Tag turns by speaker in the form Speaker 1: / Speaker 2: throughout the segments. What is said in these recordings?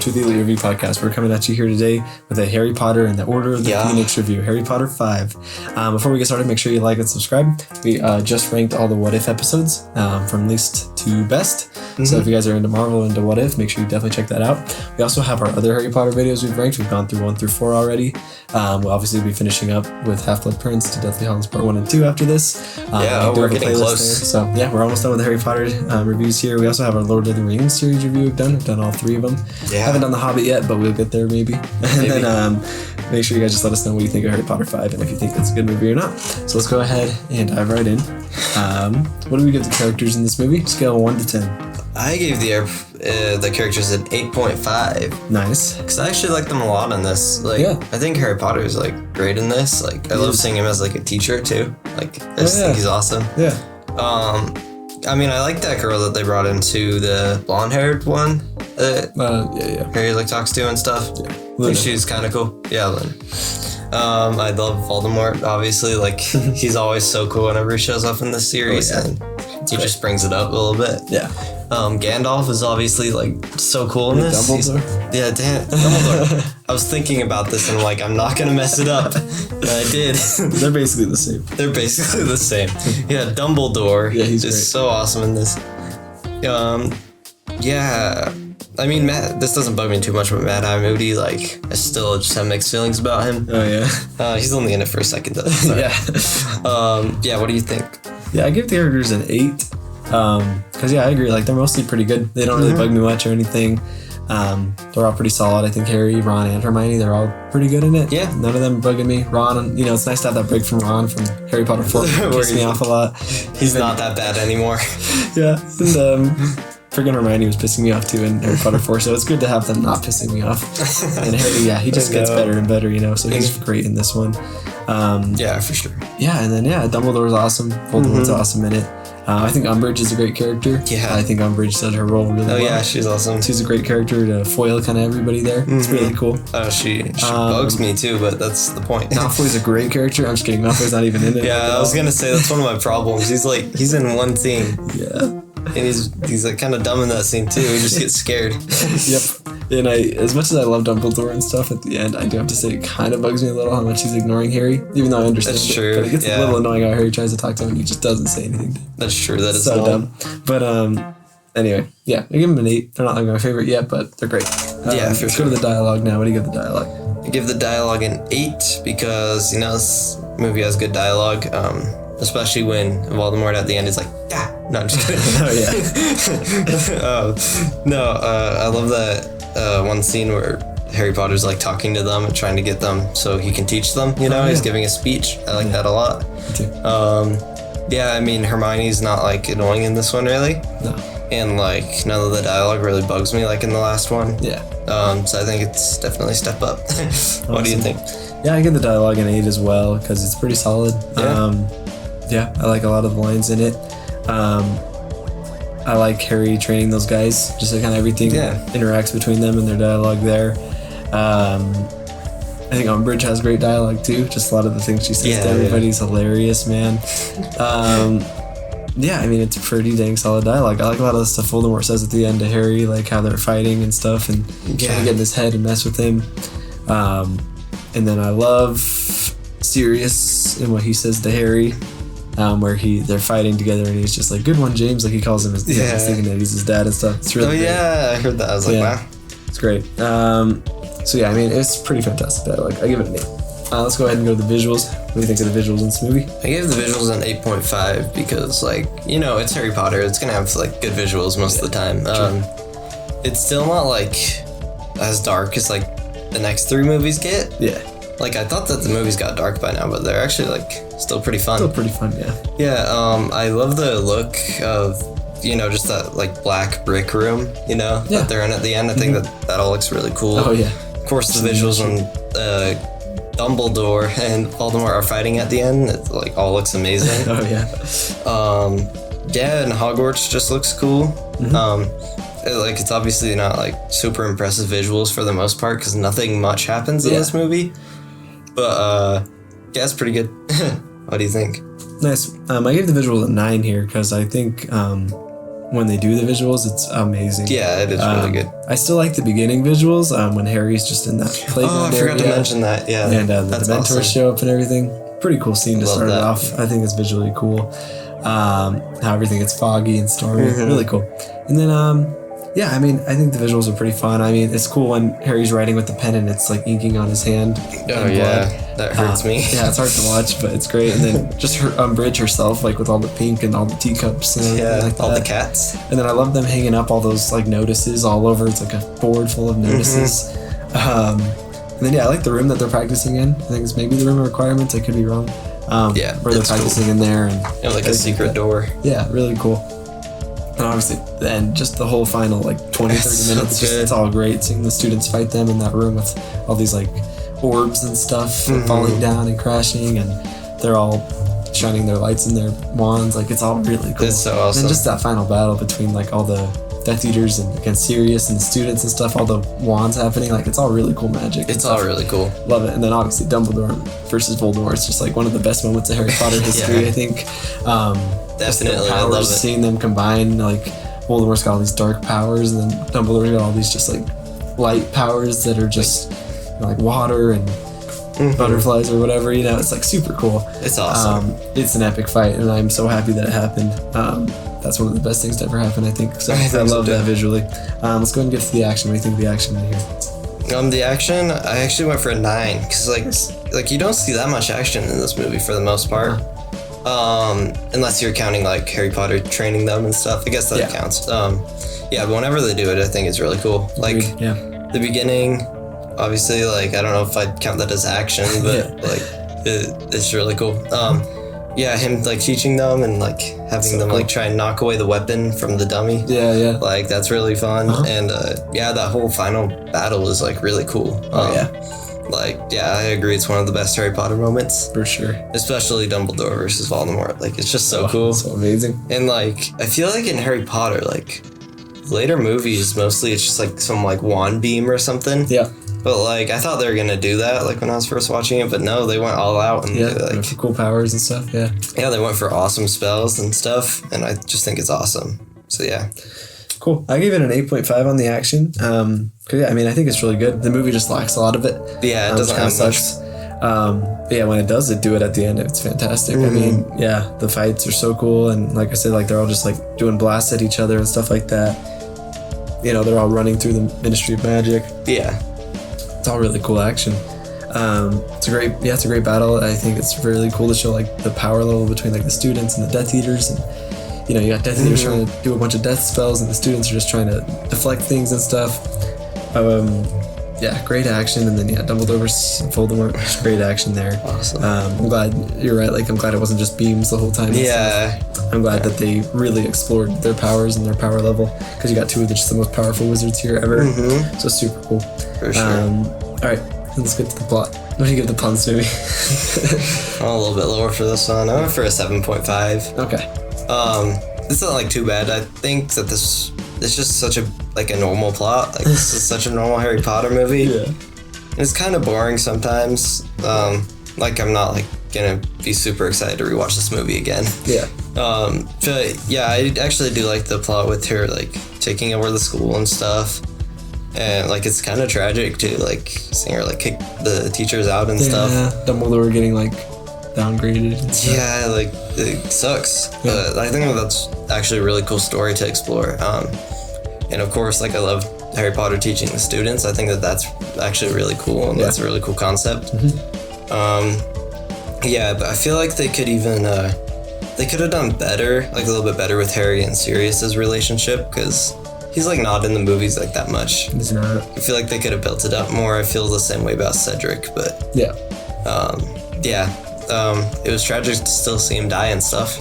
Speaker 1: to the Elite Review Podcast. We're coming at you here today with a Harry Potter and the Order of the Pheonix review, Harry Potter 5. Before we get started, make sure you like and subscribe. We just ranked all the What If episodes from least to best. So if you guys are into Marvel and into What If, make sure you definitely check that out. We also have our other Harry Potter videos we've ranked. We've gone through 1 through 4 already. We'll obviously be finishing up with Half-Blood Prince to Deathly Hallows Part 1 and 2 after this.
Speaker 2: We're getting close.
Speaker 1: There. So yeah, we're almost done with the Harry Potter reviews here. We also have our Lord of the Rings series review we've done. We've done all 3 of them. Yeah. Haven't done The Hobbit yet, but we'll get there maybe. And then make sure you guys just let us know what you think of Harry Potter 5 and if you think it's a good movie or not. So let's go ahead and dive right in. What do we give the characters in this movie? Scale 1 to 10.
Speaker 2: I gave the characters an 8.5.
Speaker 1: Nice.
Speaker 2: Because I actually like them a lot in this. I think Harry Potter is great in this. I love seeing him as a teacher too. I just think he's awesome.
Speaker 1: Yeah.
Speaker 2: I like that girl that they brought into the blonde-haired one. Harry talks to and stuff. Yeah. I think she's kind of cool. Yeah, Lynn. I love Voldemort. Obviously, he's always so cool whenever he shows up in this series, and he just brings it up a little bit.
Speaker 1: Yeah.
Speaker 2: Gandalf is obviously so cool in this.
Speaker 1: Dumbledore.
Speaker 2: Dumbledore. I was thinking about this and I'm not gonna mess it up, and I did.
Speaker 1: They're basically the same.
Speaker 2: Yeah, Dumbledore.
Speaker 1: Yeah, he's
Speaker 2: great.
Speaker 1: So
Speaker 2: awesome in this. Matt, this doesn't bug me too much, but Mad Eye Moody, I still just have mixed feelings about him.
Speaker 1: Oh, yeah.
Speaker 2: He's only in it for a second, though.
Speaker 1: Yeah.
Speaker 2: What do you think?
Speaker 1: Yeah, I give the characters an 8. Because, I agree. They're mostly pretty good. They don't really bug me much or anything. They're all pretty solid. I think Harry, Ron, and Hermione, they're all pretty good in it.
Speaker 2: Yeah.
Speaker 1: None of them bugging me. Ron, it's nice to have that break from Ron from Harry Potter 4. Pissed me off a lot.
Speaker 2: He's not that bad anymore.
Speaker 1: Yeah. And, friggin' Hermione was pissing me off too in Harry Potter 4, so it's good to have them not pissing me off. And Harry, he just gets better and better, so he's great in this one.
Speaker 2: Yeah, for sure.
Speaker 1: Yeah, and then, Dumbledore's awesome. Voldemort's awesome in it. I think Umbridge is a great character.
Speaker 2: Yeah.
Speaker 1: I think Umbridge does her role really well.
Speaker 2: Oh, yeah, she's awesome.
Speaker 1: She's a great character to foil kind of everybody there. It's really cool.
Speaker 2: Oh, she bugs me too, but that's the point.
Speaker 1: Malfoy's a great character. I'm just kidding. Malfoy's not even in it.
Speaker 2: Yeah, I was going to say that's one of my problems. He's in one scene.
Speaker 1: Yeah.
Speaker 2: And he's kind of dumb in that scene too. He just gets scared.
Speaker 1: Yep. And as much as I love Dumbledore and stuff, at the end, I do have to say it kind of bugs me a little how much he's ignoring Harry, even though I understand.
Speaker 2: That's true.
Speaker 1: But it gets a little annoying how Harry tries to talk to him and he just doesn't say anything.
Speaker 2: That's true. That is
Speaker 1: so dumb. But anyway, I give them an 8. They're not my favorite yet, but they're great.
Speaker 2: For
Speaker 1: let's
Speaker 2: sure.
Speaker 1: go to the dialogue now. What do you give the dialogue?
Speaker 2: I give the dialogue an 8 because this movie has good dialogue. Especially when Voldemort at the end is no, I'm just kidding.
Speaker 1: Oh, yeah.
Speaker 2: I love that one scene where Harry Potter's talking to them and trying to get them so he can teach them, he's giving a speech. I like that a lot.
Speaker 1: Me too.
Speaker 2: Hermione's not annoying in this one really.
Speaker 1: No.
Speaker 2: And none of the dialogue really bugs me in the last one.
Speaker 1: Yeah.
Speaker 2: So I think it's definitely a step up. What do you think?
Speaker 1: Yeah, I give the dialogue an 8 as well because it's pretty solid. I like a lot of the lines in it. I like Harry training those guys, just kind of everything interacts between them and their dialogue there. I think Umbridge has great dialogue too, just a lot of the things she says to everybody's hilarious, man. It's pretty dang solid dialogue. I like a lot of the stuff Voldemort says at the end to Harry, how they're fighting and stuff and trying to get in his head and mess with him. And then I love Sirius and what he says to Harry. Where they're fighting together and he's just good one, James, he calls him his dad. He's thinking that he's his dad and stuff. It's really great.
Speaker 2: I heard that. I was wow.
Speaker 1: It's great. It's pretty fantastic dialogue. I give it an 8. Let's go ahead and go to the visuals. What do you think of the visuals in this movie?
Speaker 2: I gave the visuals an 8.5 because it's Harry Potter. It's gonna have good visuals most of the time. It's still not as dark as the next 3 movies get.
Speaker 1: Yeah.
Speaker 2: I thought that the movies got dark by now, but they're actually still pretty fun.
Speaker 1: Still pretty fun, yeah.
Speaker 2: Yeah, I love the look of, just that black brick room, that they're in at the end. I think that all looks really cool.
Speaker 1: Oh, yeah.
Speaker 2: Of course, the visuals when Dumbledore and Voldemort are fighting at the end, it all looks amazing.
Speaker 1: Oh, yeah.
Speaker 2: And Hogwarts just looks cool. It's obviously not super impressive visuals for the most part because nothing much happens in this movie. But it's pretty good. What do you think?
Speaker 1: Nice. I gave the visual a 9 here because I think when they do the visuals, it's amazing.
Speaker 2: Yeah, it is really good.
Speaker 1: I still like the beginning visuals when Harry's just in that playground
Speaker 2: area. I forgot to mention that. Yeah,
Speaker 1: and the Dementors show up and everything. Pretty cool scene to start it off. I think it's visually cool. How everything gets foggy and stormy. Really cool. And then yeah, I mean, I think the visuals are pretty fun. I mean, it's cool when Harry's writing with the pen and it's like inking on his hand.
Speaker 2: Oh yeah, that hurts me.
Speaker 1: Yeah, it's hard to watch, but it's great. And then just her Umbridge herself, like with all the pink and all the teacups and everything like that.
Speaker 2: All the cats.
Speaker 1: And then I love them hanging up all those like notices all over. It's like a board full of notices. And then yeah, I like the room that they're practicing in. I think it's maybe the room of requirements. I could be wrong.
Speaker 2: Yeah,
Speaker 1: where they're practicing in there and
Speaker 2: like a secret door.
Speaker 1: Yeah, really cool. And obviously, then just the whole final like 20, 30 minutes, it's all great. Seeing the students fight them in that room with all these like orbs and stuff falling down and crashing, and they're all shining their lights in their wands. Like, it's all really cool.
Speaker 2: It's so awesome.
Speaker 1: And just that final battle between like all the Death Eaters and against Sirius and the students and stuff, all the wands happening, like it's all really cool magic.
Speaker 2: It's all really cool.
Speaker 1: Love it. And then obviously Dumbledore versus Voldemort is just like one of the best moments of Harry Potter history, I think.
Speaker 2: Definitely,
Speaker 1: powers,
Speaker 2: I love it.
Speaker 1: Seeing them combine, like Voldemort's got all these dark powers, and then Dumbledore's got all these just like light powers that are just like water and butterflies or whatever. You know, it's like super cool.
Speaker 2: It's awesome.
Speaker 1: It's an epic fight, and I'm so happy that it happened. That's one of the best things to ever happen, I think. So I love that visually. Let's go ahead and get to the action. What do you think of the action in here?
Speaker 2: The action, I actually went for a 9 because like you don't see that much action in this movie for the most part. Unless you're counting like Harry Potter training them and stuff. I guess that counts. But whenever they do it, I think it's really cool. Like the beginning, obviously, like I don't know if I'd count that as action, but like it's really cool. Him like teaching them and like having them like try and knock away the weapon from the dummy.
Speaker 1: Yeah.
Speaker 2: Like that's really fun. And that whole final battle is like really cool. I agree. It's one of the best Harry Potter moments.
Speaker 1: For sure.
Speaker 2: Especially Dumbledore versus Voldemort. Like, it's just so cool.
Speaker 1: So amazing.
Speaker 2: And, like, I feel like in Harry Potter, like, later movies, mostly it's just, like, some, like, wand beam or something.
Speaker 1: Yeah.
Speaker 2: But, like, I thought they were going to do that, like, when I was first watching it. But no, they went all out. And
Speaker 1: like, for cool powers and stuff,
Speaker 2: Yeah, they went for awesome spells and stuff. And I just think it's awesome. So, yeah.
Speaker 1: Cool. I gave it an 8.5 on the action. I mean, I think it's really good. The movie just lacks a lot of it.
Speaker 2: Yeah, it doesn't have much.
Speaker 1: When it does do it at the end, it's fantastic. I mean, the fights are so cool. And like I said, like they're all just like doing blasts at each other and stuff like that. You know, they're all running through the Ministry of Magic.
Speaker 2: Yeah.
Speaker 1: It's all really cool action. It's a great battle. I think it's really cool to show like the power level between like the students and the Death Eaters, and you know, you got Death Eaters trying to do a bunch of death spells, and the students are just trying to deflect things and stuff. Great action, and then Dumbledore versus Voldemort, just great action there.
Speaker 2: Awesome.
Speaker 1: I'm glad you're right. Like, I'm glad it wasn't just beams the whole time.
Speaker 2: Yeah.
Speaker 1: I'm glad that they really explored their powers and their power level, because you got two of the most powerful wizards here ever. So super cool.
Speaker 2: For sure.
Speaker 1: All right, let's get to the plot. What do you give the plot of this movie?
Speaker 2: I'm a little bit lower for this one. I went for a 7.5.
Speaker 1: Okay.
Speaker 2: It's not like too bad. I think that this is just such a normal plot. Like, this is such a normal Harry Potter movie.
Speaker 1: Yeah.
Speaker 2: It's kind of boring sometimes. Like, I'm not like gonna be super excited to rewatch this movie again.
Speaker 1: Yeah.
Speaker 2: But yeah, I actually do like the plot with her like taking over the school and stuff. And like it's kind of tragic too, like seeing her like kick the teachers out and stuff.
Speaker 1: Yeah, Dumbledore getting like downgraded.
Speaker 2: Yeah, like it sucks. But I think that's actually a really cool story to explore. And of course, like I love Harry Potter teaching the students. I think that that's actually really cool, and that's a really cool concept. But I feel like they could even they could have done better, like a little bit better with Harry and Sirius's relationship, because he's like not in the movies like that much.
Speaker 1: He's not.
Speaker 2: I feel like they could have built it up more. I feel the same way about Cedric, but it was tragic to still see him die and stuff.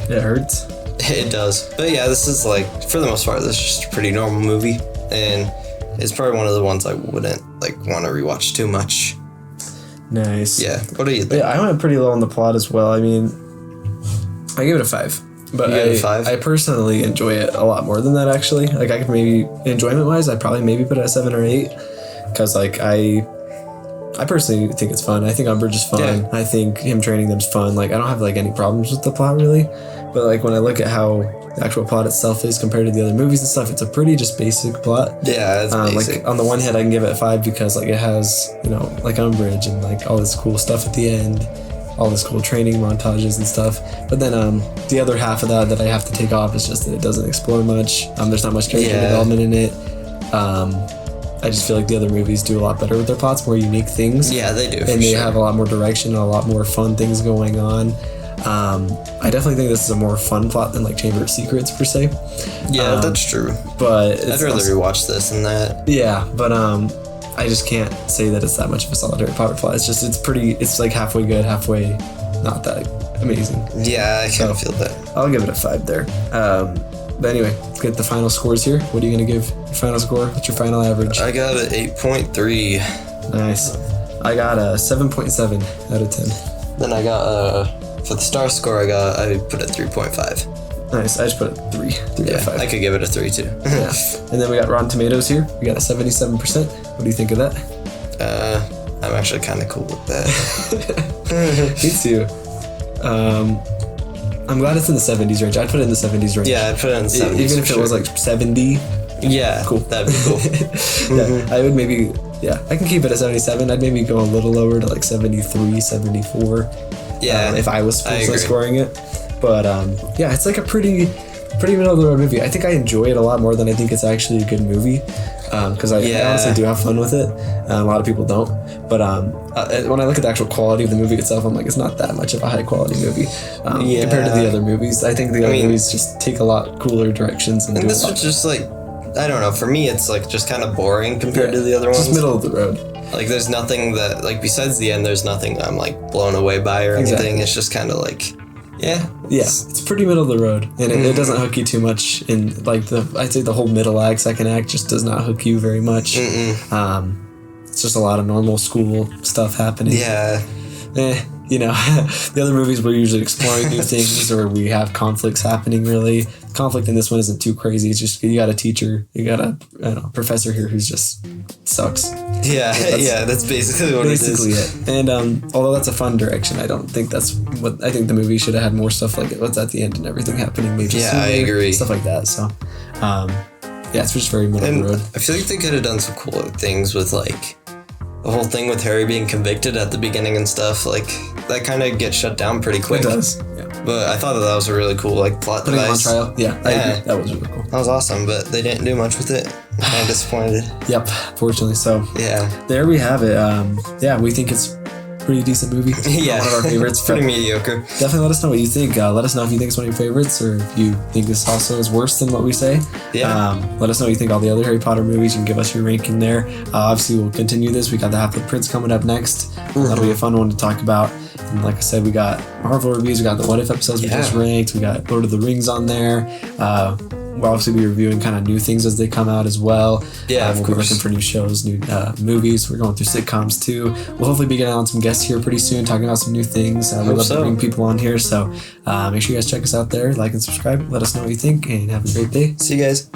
Speaker 1: It hurts.
Speaker 2: It does. But yeah, this is like, for the most part, this is just a pretty normal movie, and it's probably one of the ones I wouldn't like want to rewatch too much.
Speaker 1: Nice.
Speaker 2: Yeah. What do you think?
Speaker 1: Yeah, I went pretty low on the plot as well. I mean, I gave it a 5. But I personally enjoy it a lot more than that, actually. Like, I could maybe, enjoyment-wise, I'd probably maybe put it at 7 or 8. Because, like, I personally think it's fun. I think Umbridge is fun.
Speaker 2: Yeah.
Speaker 1: I think him training them is fun. Like, I don't have, like, any problems with the plot, really. But like when I look at how the actual plot itself is compared to the other movies and stuff, it's a pretty just basic plot.
Speaker 2: Yeah, it's basic.
Speaker 1: Like on the one hand, I can give it a 5 because like it has, you know, like Umbridge and like all this cool stuff at the end, all this cool training montages and stuff. But then the other half of that I have to take off is just that it doesn't explore much. There's not much character development in it. I just feel like the other movies do a lot better with their plots, more unique things.
Speaker 2: Yeah, they do.
Speaker 1: And they have a lot more direction and a lot more fun things going on. I definitely think this is a more fun plot than like Chamber of Secrets per se.
Speaker 2: Yeah, that's true.
Speaker 1: But
Speaker 2: I'd rather rewatch this than that.
Speaker 1: Yeah, but I just can't say that it's that much of a solid Harry Potter plot. It's just it's like halfway good, halfway not that amazing.
Speaker 2: Yeah, I kind of feel that.
Speaker 1: I'll give it a 5 there. But anyway, let's get the final scores here. What are you gonna give your final score? What's your final average?
Speaker 2: I got an 8.3.
Speaker 1: Nice. I got a 7.7 out of 10.
Speaker 2: Then I got for the star score, I put a 3.5.
Speaker 1: Nice. I just put a 3 out of 5.
Speaker 2: I could give it a 3 too.
Speaker 1: Yeah. And then we got Rotten Tomatoes here. We got a 77%. What do you think of that?
Speaker 2: I'm actually kind of cool with that.
Speaker 1: Me too. I'm glad it's in the 70s range. I'd put it in the 70s range.
Speaker 2: Yeah, I'd put it in the 70s.
Speaker 1: Even if it was like 70.
Speaker 2: Yeah,
Speaker 1: cool.
Speaker 2: That'd be cool.
Speaker 1: Yeah, I would maybe. Yeah, I can keep it at 77. I'd maybe go a little lower to like 73, 74.
Speaker 2: Yeah,
Speaker 1: if I was scoring it. But yeah, it's like a pretty middle of the road movie. I think I enjoy it a lot more than I think it's actually a good movie. Because I honestly do have fun with it. A lot of people don't. But when I look at the actual quality of the movie itself, I'm like, it's not that much of a high quality movie compared to the other movies. I think the other movies just take a lot cooler directions. And
Speaker 2: this was just like, I don't know, for me it's like just kind of boring compared to the other ones.
Speaker 1: Just middle of the road.
Speaker 2: Like there's nothing that, like besides the end, there's nothing I'm like blown away by or anything. It's just kind of like, it's pretty middle of the road, and it doesn't hook you too much. In like I'd say the whole middle act, second act just does not hook you very much. It's just a lot of normal school stuff happening. You know, the other movies we're usually exploring new things, or we have conflicts happening. Really, conflict in this one isn't too crazy. It's just you got a teacher, you got a professor here who's just sucks. That's basically what it is. And although that's a fun direction, I don't think that's what I think the movie should have had more stuff like what's at the end and everything happening. Maybe I agree.
Speaker 1: Stuff like that. So, it's just very middle of the road.
Speaker 2: I feel like they could have done some cool things with like the whole thing with Harry being convicted at the beginning and stuff. Like that kind of gets shut down pretty quick.
Speaker 1: It does. Yeah.
Speaker 2: But I thought that was a really cool like plot device.
Speaker 1: Putting him on trial. Yeah, I agree. That was really cool.
Speaker 2: That was awesome, but they didn't do much with it. I'm kind of disappointed.
Speaker 1: Yep, fortunately. So there we have it. We think it's a pretty decent movie. One of our favorites.
Speaker 2: Pretty mediocre.
Speaker 1: Definitely let us know what you think. Let us know if you think it's one of your favorites, or if you think this also is worse than what we say. Let us know what you think all the other Harry Potter movies. You can give us your ranking there. Obviously, we'll continue this. We got the Half-Blood Prince coming up next. That'll be a fun one to talk about. And like I said, we got Marvel reviews. We got the What If episodes we just ranked. We got Lord of the Rings on there. We'll obviously be reviewing kind of new things as they come out as well. We'll be looking for new shows, new movies. We're going through sitcoms too. We'll hopefully be getting on some guests here pretty soon, talking about some new things. We love to bring people on here. So make sure you guys check us out there, like and subscribe. Let us know what you think, and have a great day.
Speaker 2: See you guys.